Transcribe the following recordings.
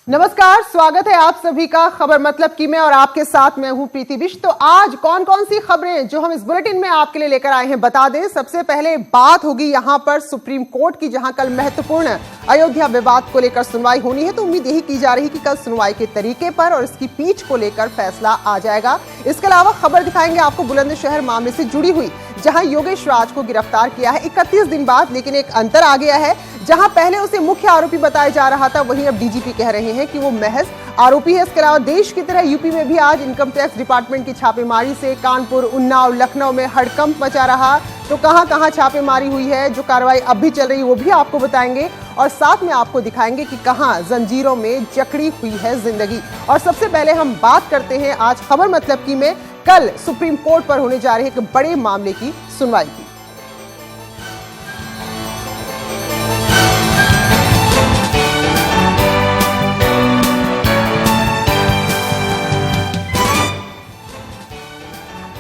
नमस्कार, स्वागत है आप सभी का खबर मतलब की में और आपके साथ मैं हूं प्रीति बिष्ट। तो आज कौन कौन सी खबरें जो हम इस बुलेटिन में आपके लिए लेकर आए हैं बता दें। सबसे पहले बात होगी यहां पर सुप्रीम कोर्ट की, जहां कल महत्वपूर्ण अयोध्या विवाद को लेकर सुनवाई होनी है। तो उम्मीद यही की जा रही है कि कल सुनवाई के तरीके पर और इसकी पीच को लेकर फैसला आ जाएगा। इसके अलावा खबर दिखाएंगे आपको बुलंदशहर मामले से जुड़ी हुई, जहां योगेश राज को गिरफ्तार किया है 31 दिन बाद, लेकिन एक अंतर आ गया है। जहां पहले उसे मुख्य आरोपी बताया जा रहा था, वहीं अब डीजीपी कह रहे हैं कि वो महज आरोपी है। इसके अलावा देश की तरह यूपी में भी आज इनकम टैक्स डिपार्टमेंट की छापेमारी से कानपुर, उन्नाव, लखनऊ में हड़कंप मचा रहा। तो कहां कहां छापेमारी हुई है, जो कार्रवाई अब भी चल रही है वो भी आपको बताएंगे और साथ में आपको दिखाएंगे कि कहां जंजीरों में जकड़ी हुई है जिंदगी। और सबसे पहले हम बात करते हैं आज खबर मतलब की में कल सुप्रीम कोर्ट पर होने जा रहे एक बड़े मामले की सुनवाई की।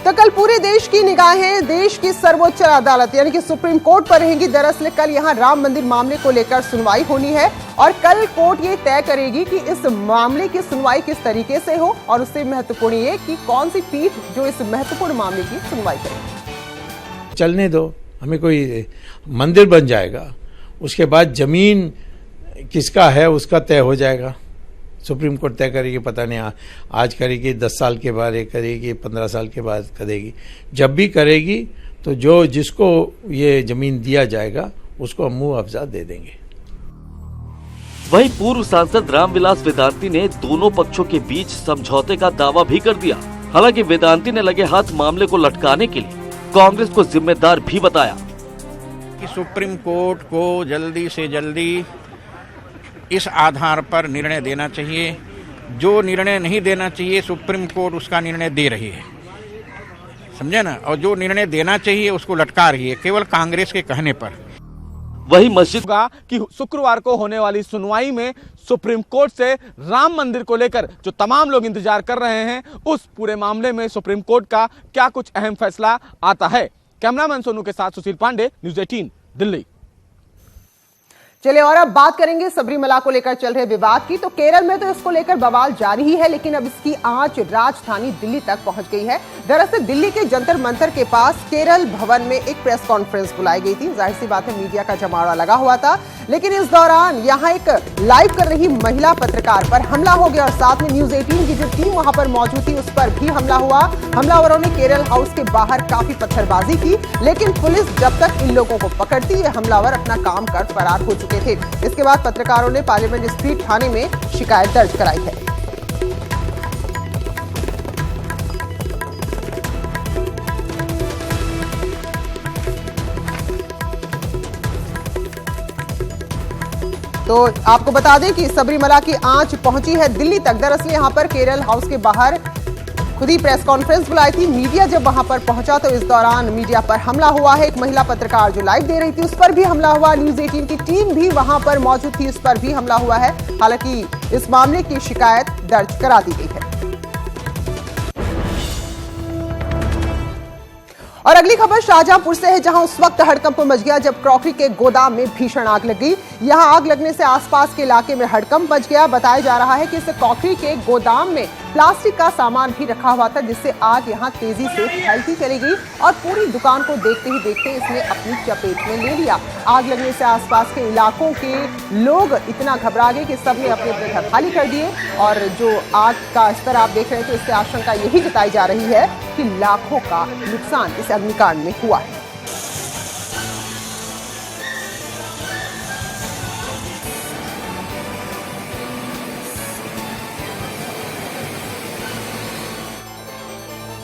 तो कल पूरे देश की निगाहें देश की सर्वोच्च अदालत यानी कि सुप्रीम कोर्ट पर रहेंगी। दरअसल कल यहां राम मंदिर मामले को लेकर सुनवाई होनी है और कल कोर्ट ये तय करेगी कि इस मामले की सुनवाई किस तरीके से हो और उससे महत्वपूर्ण ये कि कौन सी पीठ जो इस महत्वपूर्ण मामले की सुनवाई करेगी। चलने दो, हमें कोई मंदिर बन जाएगा, उसके बाद जमीन किसका है उसका तय हो जाएगा। सुप्रीम कोर्ट तय करेगी, पता नहीं आज करेगी, 10 साल के बाद करेगी, 15 साल के बाद करेगी। जब भी करेगी तो जो जिसको ये जमीन दिया जाएगा उसको मुंह अफजा दे देंगे। वहीं पूर्व सांसद रामविलास वेदांती ने दोनों पक्षों के बीच समझौते का दावा भी कर दिया। हालांकि वेदांती ने लगे हाथ मामले को लटकाने के लिए कांग्रेस को जिम्मेदार भी बताया कि सुप्रीम कोर्ट को जल्दी से जल्दी इस आधार पर निर्णय देना चाहिए। जो निर्णय नहीं देना चाहिए सुप्रीम कोर्ट उसका निर्णय दे रही है, समझे ना, और जो निर्णय देना चाहिए उसको लटका रही है केवल कांग्रेस के कहने पर। वही मस्जिद का कि शुक्रवार को होने वाली सुनवाई में सुप्रीम कोर्ट से राम मंदिर को लेकर जो तमाम लोग इंतजार कर रहे हैं, उस पूरे मामले में सुप्रीम कोर्ट का क्या कुछ अहम फैसला आता है। कैमरामैन सोनू के साथ सुशील पांडे, न्यूज़ 18 दिल्ली। चलिए और अब बात करेंगे सबरीमला को लेकर चल रहे विवाद की। तो केरल में तो इसको लेकर बवाल जारी ही है, लेकिन अब इसकी आंच राजधानी दिल्ली तक पहुंच गई है। दरअसल दिल्ली के जंतर मंतर के पास केरल भवन में एक प्रेस कॉन्फ्रेंस बुलाई गई थी। जाहिर सी बात है मीडिया का जमावड़ा लगा हुआ था, लेकिन इस दौरान यहां एक लाइव कर रही महिला पत्रकार पर हमला हो गया और साथ में न्यूज़ 18 की जो टीम वहां पर मौजूद थी उस पर भी हमला हुआ। हमलावरों ने केरल हाउस के बाहर काफी पत्थरबाजी की, लेकिन पुलिस जब तक इन लोगों को पकड़ती ये हमलावर अपना काम कर फरार हो चुके थे। इसके बाद पत्रकारों ने पार्लियामेंट स्ट्रीट थाने में शिकायत दर्ज कराई है। तो आपको बता दें कि सबरीमला की आंच पहुंची है दिल्ली तक। दरअसल यहां पर केरल हाउस के बाहर खुद ही प्रेस कॉन्फ्रेंस बुलाई थी। मीडिया जब वहां पर पहुंचा तो इस दौरान मीडिया पर हमला हुआ है। एक महिला पत्रकार जो लाइव दे रही थी उस पर भी हमला हुआ। न्यूज़ 18 की टीम भी वहां पर मौजूद थी, उस पर भी हमला हुआ है। हालांकि इस मामले की शिकायत दर्ज करा दी गई है। और अगली खबर शाहजहांपुर से है, जहां उस वक्त हड़कंप मच गया जब क्रॉकरी के गोदाम में भीषण आग लग गई। यहां आग लगने से आसपास के इलाके में हड़कंप मच गया। बताया जा रहा है कि इस क्रॉकरी के गोदाम में प्लास्टिक का सामान भी रखा हुआ था, जिससे आग यहां तेजी से फैलती चली गई और पूरी दुकान को देखते ही देखते इसने अपनी चपेट में ले लिया। आग लगने से आसपास के इलाकों के लोग इतना घबरा गए कि सबने अपने अपने घर खाली कर दिए। और जो आग का स्तर आप देख रहे हैं तो इससे आशंका यही जताई जा रही है कि लाखों का नुकसान इस अग्निकांड में हुआ है।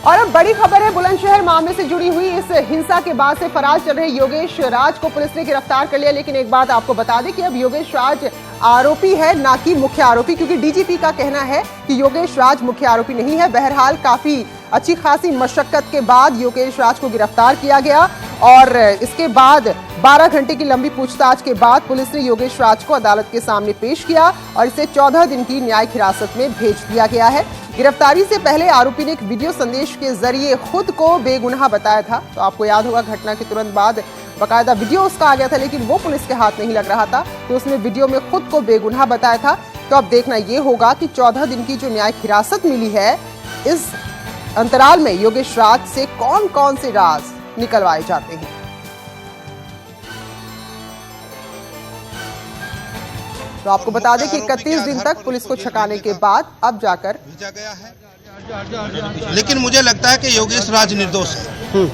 और अब बड़ी खबर है बुलंदशहर मामले से जुड़ी हुई। इस हिंसा के बाद से फरार चल रहे योगेश राज को पुलिस ने गिरफ्तार कर लिया। लेकिन एक बात आपको बता दें कि अब योगेश राज आरोपी है, ना कि मुख्य आरोपी, क्योंकि डीजीपी का कहना है कि योगेश राज मुख्य आरोपी नहीं है। बहरहाल काफी अच्छी खासी मशक्कत के बाद योगेश राज को गिरफ्तार किया गया और इसके बाद 12 घंटे की लंबी पूछताछ के बाद पुलिस ने योगेश राज को अदालत के सामने पेश किया और इसे 14 दिन की न्यायिक हिरासत में भेज दिया गया है। गिरफ्तारी से पहले आरोपी ने एक वीडियो संदेश के जरिए खुद को बेगुनाह बताया था। तो आपको याद होगा घटना के तुरंत बाद बाकायदा वीडियो उसका आ गया था, लेकिन वो पुलिस के हाथ नहीं लग रहा था। तो उसने वीडियो में खुद को बेगुनाह बताया था। तो अब देखना ये होगा कि 14 दिन की जो न्यायिक हिरासत मिली है, इस अंतराल में योगेश राज से कौन कौन से राज निकलवाए जाते हैं। तो आपको बता दें कि 31 दिन तक पुलिस को छकाने के बाद अब जाकर भेजा गया है, लेकिन मुझे लगता है कि योगेश राज निर्दोष है।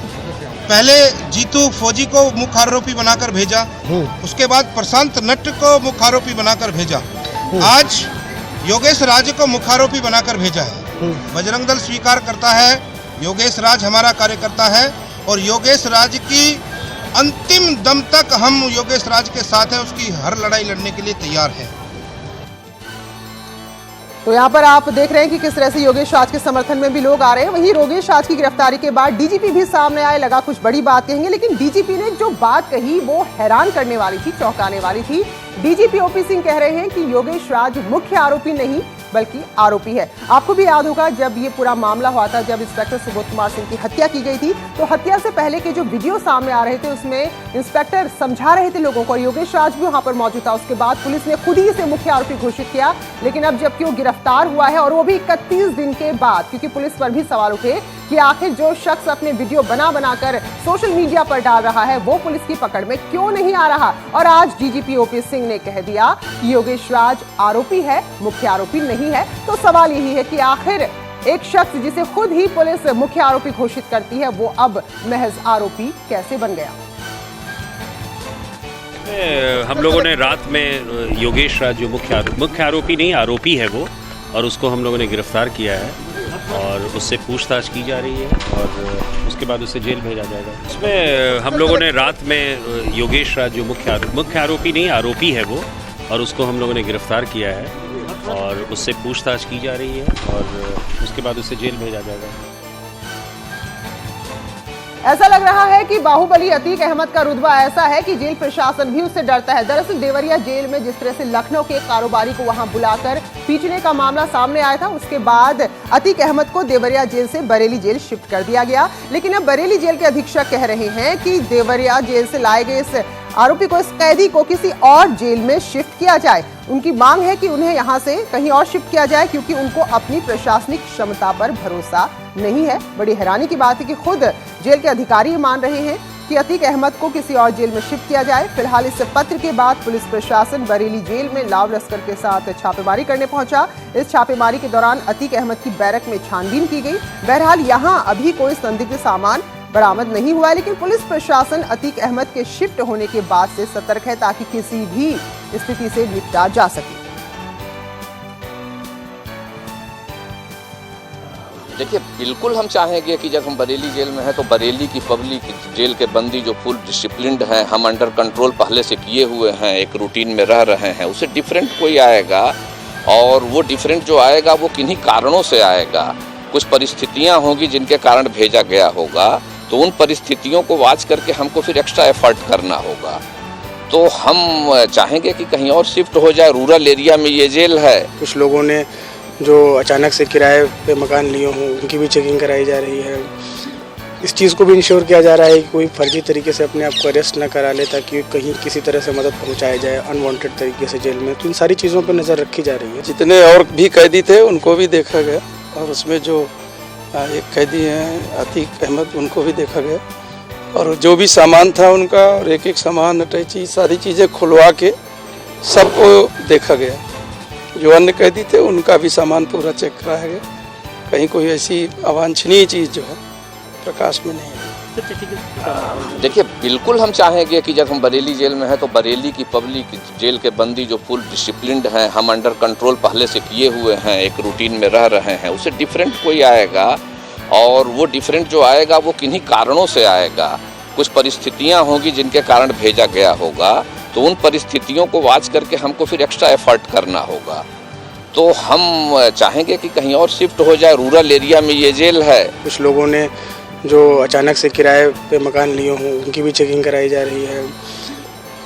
पहले जीतू फौजी को मुख्य आरोपी बनाकर भेजा, उसके बाद प्रशांत नट्ट को मुख्य आरोपी बनाकर भेजा, आज योगेश राज को मुख्य आरोपी बनाकर भेजा है। बजरंग दल स्वीकार करता है योगेश राज हमारा कार्यकर्ता है और योगेश राज की अंतिम दम तक हम योगेश राज के साथ हैं, उसकी हर लड़ाई लड़ने के लिए तैयार हैं। तो यहाँ पर आप देख रहे हैं कि किस तरह से योगेश राज के समर्थन में भी लोग आ रहे हैं। वहीं योगेश राज की गिरफ्तारी के बाद डीजीपी भी सामने आए, लगा कुछ बड़ी बात कहेंगे, लेकिन डीजीपी ने जो बात कही वो हैरान करने वाली थी, चौंकाने वाली थी। डीजीपी ओपी सिंह कह रहे हैं कि योगेश राज मुख्य आरोपी नहीं बल्कि आरोपी है। आपको भी याद होगा जब ये पूरा मामला हुआ था, जब इंस्पेक्टर सुबोध कुमार सिंह की हत्या की गई थी, तो हत्या से पहले के जो वीडियो सामने आ रहे थे उसमें इंस्पेक्टर समझा रहे थे लोगों को, योगेश राज भी वहां पर मौजूद था। उसके बाद पुलिस ने खुद ही इसे मुख्य आरोपी घोषित किया, लेकिन अब जबकि वो गिरफ्तार हुआ है और वो भी 31 दिन के बाद, क्योंकि पुलिस पर भी सवाल उठे कि आखिर जो शख्स अपने वीडियो बनाकर सोशल मीडिया पर डाल रहा है वो पुलिस की पकड़ में क्यों नहीं आ रहा। और आज डीजीपी ओपी सिंह ने कह दिया कि योगेश राज आरोपी है, मुख्य आरोपी नहीं है। तो सवाल यही है कि आखिर एक शख्स जिसे खुद ही पुलिस मुख्य आरोपी घोषित करती है वो अब महज आरोपी कैसे बन गया। हम लोगों ने रात में योगेश राज जो मुख्य आरोपी नहीं आरोपी है वो, और उसको हम लोगों ने गिरफ्तार किया है और उससे पूछताछ की जा रही है और उसके बाद उसे जेल भेजा जाएगा। इसमें हम लोगों ने रात में योगेश राज जो मुख्य आरोपी नहीं आरोपी है वो, और उसको हम लोगों ने गिरफ्तार किया है और उससे पूछताछ की जा रही है और उसके बाद उसे जेल भेजा जाएगा। ऐसा लग रहा है कि बाहुबली अतीक अहमद का रुतबा ऐसा है कि जेल प्रशासन भी उससे डरता है। दरअसल देवरिया जेल में जिस तरह से लखनऊ के कारोबारी को वहां बुलाकर पीटने का मामला सामने आया था, उसके बाद अतीक अहमद को देवरिया जेल से बरेली जेल शिफ्ट कर दिया गया। लेकिन अब बरेली जेल के अधीक्षक कह रहे हैं कि देवरिया जेल से लाए गए इस आरोपी को, इस कैदी को किसी और जेल में शिफ्ट किया जाए। उनकी मांग है कि उन्हें यहां से कहीं और शिफ्ट किया जाए, क्योंकि उनको अपनी प्रशासनिक क्षमता पर भरोसा नहीं है। बड़ी हैरानी की बात है कि खुद जेल के अधिकारी मान रहे हैं कि अतीक अहमद को किसी और जेल में शिफ्ट किया जाए। फिलहाल इस पत्र के बाद पुलिस प्रशासन बरेली जेल में लाव लश्कर के साथ छापेमारी करने पहुंचा। इस छापेमारी के दौरान अतीक अहमद की बैरक में छानबीन की गई। बहरहाल यहां अभी कोई संदिग्ध सामान बरामद नहीं हुआ है, लेकिन पुलिस प्रशासन अतीक अहमद के शिफ्ट होने के बाद से सतर्क है ताकि किसी भी स्थिति से निपटा जा सके। देखिए, बिल्कुल हम चाहेंगे कि जब हम बरेली जेल में हैं तो बरेली की पब्लिक, जेल के बंदी जो फुल डिसिप्लिन्ड हैं, हम अंडर कंट्रोल पहले से किए हुए हैं, एक रूटीन में रह रहे हैं, उससे डिफरेंट कोई आएगा और वो डिफरेंट जो आएगा वो किन्हीं कारणों से आएगा। कुछ परिस्थितियां होंगी जिनके कारण भेजा गया होगा, तो उन परिस्थितियों को वॉच करके हमको फिर एक्स्ट्रा एफर्ट करना होगा। तो हम चाहेंगे कि कहीं और शिफ्ट हो जाए। रूरल एरिया में ये जेल है। कुछ लोगों ने जो अचानक से किराए पे मकान लिए हों उनकी भी चेकिंग कराई जा रही है। इस चीज़ को भी इंश्योर किया जा रहा है कि कोई फर्जी तरीके से अपने आप को अरेस्ट न करा ले, ताकि कहीं किसी तरह से मदद पहुंचाई जाए अनवांटेड तरीके से जेल में। तो इन सारी चीज़ों पर नज़र रखी जा रही है। जितने और भी कैदी थे उनको भी देखा गया और उसमें जो एक कैदी हैं अतीक अहमद, उनको भी देखा गया और जो भी सामान था उनका और एक एक सामान अटैची सारी चीज़ें खुलवा के सबको देखा गया। जो अन्य कैदी थे उनका भी सामान पूरा चेक कराया गया। कहीं कोई ऐसी अवांछनीय चीज़ जो है प्रकाश में नहीं है। देखिए, बिल्कुल हम चाहेंगे कि जब हम बरेली जेल में हैं तो बरेली की पब्लिक, जेल के बंदी जो फुल डिसिप्लिन्ड हैं, हम अंडर कंट्रोल पहले से किए हुए हैं, एक रूटीन में रह रहे हैं, उससे डिफरेंट कोई आएगा और वो डिफरेंट जो आएगा वो किन्हीं कारणों से आएगा। कुछ परिस्थितियां होंगी जिनके कारण भेजा गया होगा, तो उन परिस्थितियों को वॉच करके हमको फिर एक्स्ट्रा एफर्ट करना होगा। तो हम चाहेंगे कि कहीं और शिफ्ट हो जाए। रूरल एरिया में ये जेल है। कुछ लोगों ने जो अचानक से किराए पे मकान लिए हों उनकी भी चेकिंग कराई जा रही है।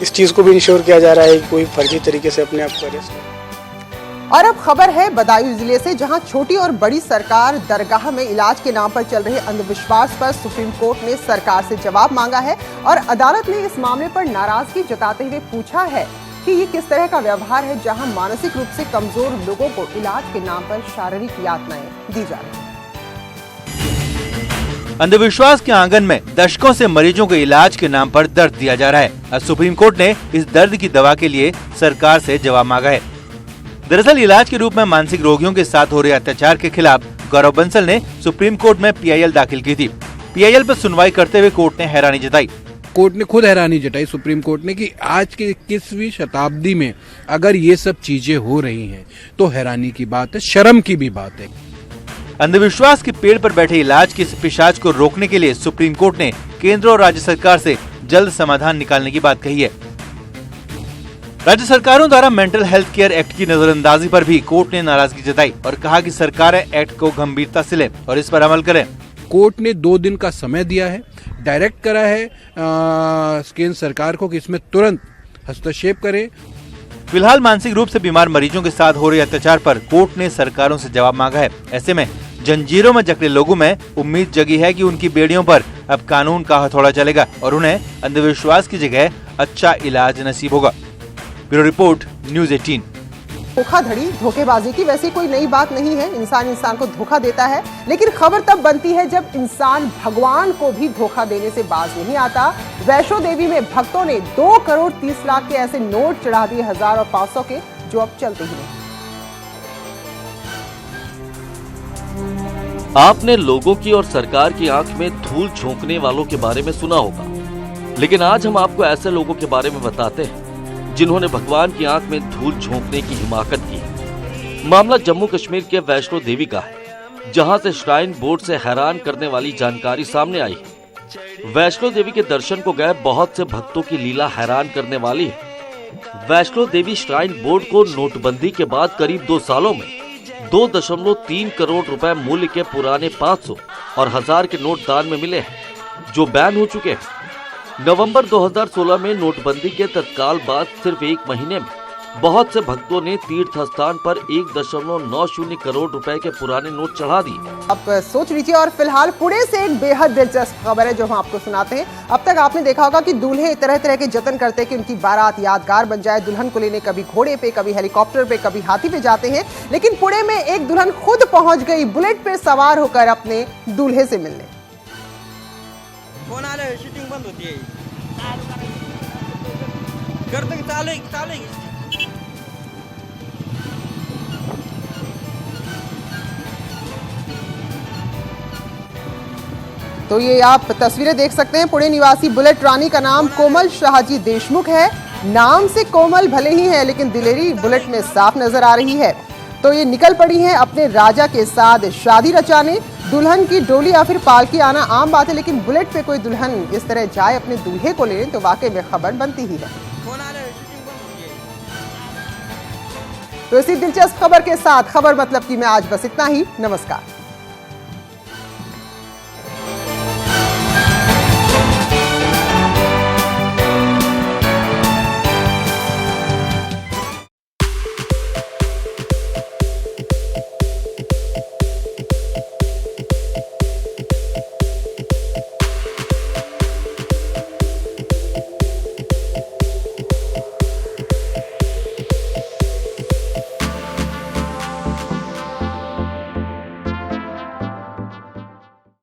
इस चीज़ को भी इंश्योर किया जा रहा है कि कोई फर्जी तरीके से अपने आप को अरेस्ट। और अब खबर है बदायूं जिले से, जहां छोटी और बड़ी सरकार दरगाह में इलाज के नाम पर चल रहे अंधविश्वास पर सुप्रीम कोर्ट ने सरकार से जवाब मांगा है और अदालत ने इस मामले पर नाराजगी जताते हुए पूछा है कि ये किस तरह का व्यवहार है जहां मानसिक रूप से कमजोर लोगों को इलाज के नाम पर शारीरिक यातनाएं दी जा रही हैं। अंधविश्वास के आंगन में दशकों से मरीजों को इलाज के नाम पर दर्द दिया जा रहा है। आज सुप्रीम कोर्ट ने इस दर्द की दवा के लिए सरकार से जवाब मांगा है। दरअसल इलाज के रूप में मानसिक रोगियों के साथ हो रहे अत्याचार के खिलाफ गौरव बंसल ने सुप्रीम कोर्ट में PIL दाखिल की थी। PIL पर सुनवाई करते हुए कोर्ट ने हैरानी जताई। कोर्ट ने खुद हैरानी जताई, सुप्रीम कोर्ट ने, कि आज के 21वीं शताब्दी में अगर ये सब चीजें हो रही हैं तो हैरानी की बात है, शर्म की भी बात है। अंधविश्वास के पेड़ पर बैठे इलाज के इस पिशाच को रोकने के लिए सुप्रीम कोर्ट ने केंद्र और राज्य सरकार से जल्द समाधान निकालने की बात कही है। राज्य सरकारों द्वारा मेंटल हेल्थ केयर एक्ट की नजरअंदाजी पर भी कोर्ट ने नाराजगी जताई और कहा कि सरकारें एक्ट को गंभीरता से लें और इस पर अमल करें। कोर्ट ने 2 दिन का समय दिया है, डायरेक्ट करा है केंद्र सरकार को कि इसमें तुरंत हस्तक्षेप करे। फिलहाल मानसिक रूप से बीमार मरीजों के साथ हो रहे अत्याचार पर कोर्ट ने सरकारों से जवाब मांगा है। ऐसे में जंजीरों में जकड़े लोगों में उम्मीद जगी है कि उनकी बेड़ियों पर अब कानून का हथौड़ा चलेगा और उन्हें अंधविश्वास की जगह अच्छा इलाज नसीब होगा। Bureau report, news 18। धोखाधड़ी, धोखेबाजी की वैसे कोई नई बात नहीं है। इंसान को धोखा देता है, लेकिन खबर तब बनती है जब इंसान भगवान को भी धोखा देने से बाज नहीं आता। वैष्णो देवी में भक्तों ने 2 करोड़ 30 लाख के ऐसे नोट चढ़ा दिए 1000 और 500 के, जो अब चलते ही नहीं। आपने लोगों की और सरकार की आंख में धूल झोंकने वालों के बारे में सुना होगा, लेकिन आज हम आपको ऐसे लोगों के बारे में बताते हैं जिन्होंने भगवान की आंख में धूल झोंकने की हिमाकत की। मामला जम्मू कश्मीर के वैष्णो देवी का है, जहां से श्राइन बोर्ड से हैरान करने वाली जानकारी सामने आई है। वैष्णो देवी के दर्शन को गए बहुत से भक्तों की लीला हैरान करने वाली है। वैष्णो देवी श्राइन बोर्ड को नोटबंदी के बाद करीब 2 सालों में 2.3 करोड़ रुपए मूल्य के पुराने 500 और 1000 के नोट दान में मिले हैं, जो बैन हो चुके हैं। नवंबर 2016 में नोटबंदी के तत्काल बाद सिर्फ 1 महीने में बहुत से भक्तों ने तीर्थ स्थान पर 1.90 करोड़ रुपए के पुराने नोट चढ़ा दिए। अब सोच लीजिए। और फिलहाल पुणे से एक बेहद दिलचस्प खबर है जो हम आपको सुनाते हैं। अब तक आपने देखा होगा कि दूल्हे तरह तरह के जतन करते हैं कि उनकी बारात यादगार बन जाए। दुल्हन को लेने कभी घोड़े पे, कभी हेलीकॉप्टर पे, कभी हाथी पे जाते हैं, लेकिन पुणे में एक दुल्हन खुद पहुंच गई बुलेट पे सवार होकर अपने दूल्हे से मिलने। शूटिंग बंद होती है, चालू। तो ये आप तस्वीरें देख सकते हैं। पुणे निवासी बुलेट रानी का नाम कोमल शाहजी देशमुख है। नाम से कोमल भले ही है, लेकिन दिलेरी बुलेट में साफ नजर आ रही है। तो ये निकल पड़ी हैं अपने राजा के साथ शादी रचाने। दुल्हन की डोली या फिर पालकी आना आम बात है, लेकिन बुलेट पे कोई दुल्हन इस तरह जाए अपने दूल्हे को लेने तो वाकई में खबर बनती ही है। तो इसी दिलचस्प खबर के साथ खबर मतलब कि मैं आज बस इतना ही। नमस्कार।